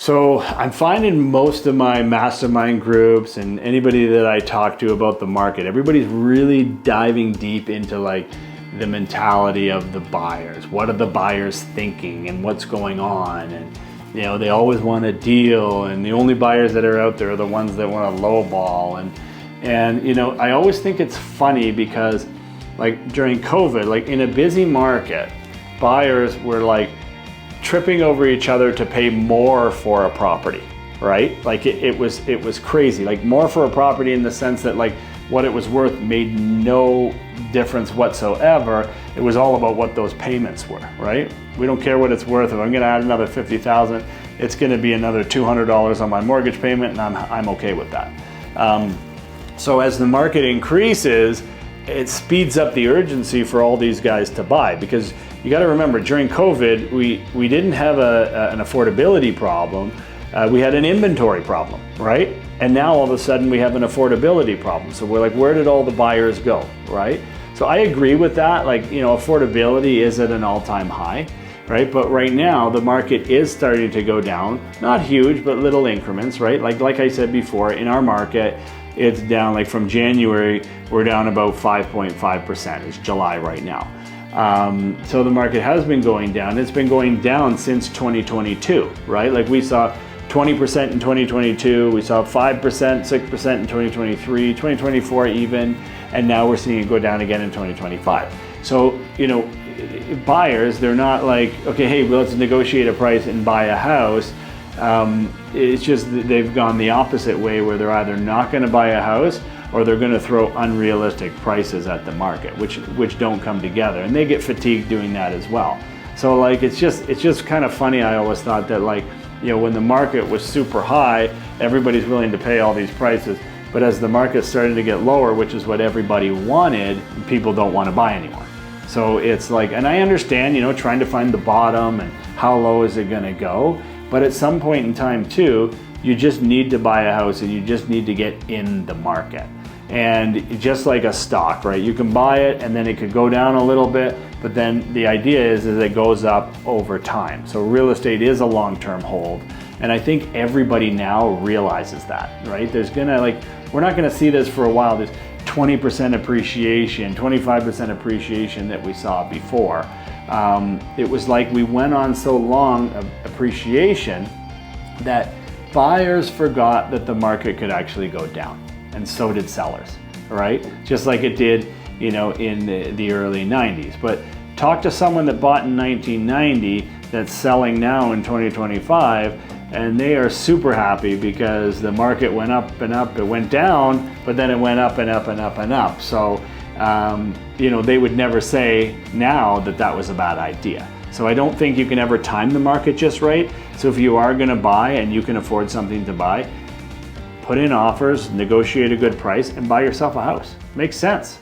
So I'm finding most of my mastermind groups and anybody that I talk to about the market, everybody's really diving deep into like the mentality of the buyers. What are the buyers thinking and what's going on? And you know, they always want a deal, and the only buyers that are out there are the ones that want a low ball. And you know, I always think it's funny because like during COVID, like in a busy market, buyers were like tripping over each other to pay more for a property, right? Like it was crazy, like more for a property in the sense that like what it was worth made no difference whatsoever. It was all about what those payments were, right? We don't care what it's worth. If I'm gonna add another $50,000, it's gonna be another $200 on my mortgage payment, and I'm okay with that. So as the market increases, it speeds up the urgency for all these guys to buy, because you got to remember during COVID, we didn't have an affordability problem. We had an inventory problem, right? And now all of a sudden we have an affordability problem. So we're like, where did all the buyers go, right? So I agree with that. Like, you know, affordability is at an all-time high, right? But right now the market is starting to go down, not huge, but little increments, right? Like I said before, in our market, it's down, like from January, we're down about 5.5%. It's July right now. So the market has been going down. It's been going down since 2022, right? Like we saw 20% in 2022, we saw 5%, 6% in 2023, 2024 even, and now we're seeing it go down again in 2025. So, you know, buyers, they're not like, okay, hey, well, let's negotiate a price and buy a house. It's just that they've gone the opposite way, where they're either not going to buy a house or they're going to throw unrealistic prices at the market, which don't come together, and they get fatigued doing that as well. So like it's just kind of funny. I always thought that, like, you know, when the market was super high, everybody's willing to pay all these prices, but as the market started to get lower, which is what everybody wanted, people don't want to buy anymore. So it's like, and I understand, you know, trying to find the bottom and how low is it going to go. But at some point in time too, you just need to buy a house, and you just need to get in the market. And just like a stock, right? You can buy it and then it could go down a little bit, but then the idea is it goes up over time. So real estate is a long-term hold. And I think everybody now realizes that, right? There's gonna, like, we're not gonna see this for a while, this 20% appreciation, 25% appreciation that we saw before. It was like we went on so long of appreciation that buyers forgot that the market could actually go down, and so did sellers, right? Just like it did, you know, in the early 90s. But talk to someone that bought in 1990 that's selling now in 2025, and they are super happy because the market went up and up. It went down, but then it went up and up and up and up. So you know, they would never say now that that was a bad idea. So I don't think you can ever time the market just right. So if you are going to buy and you can afford something to buy, put in offers, negotiate a good price, and buy yourself a house. Makes sense.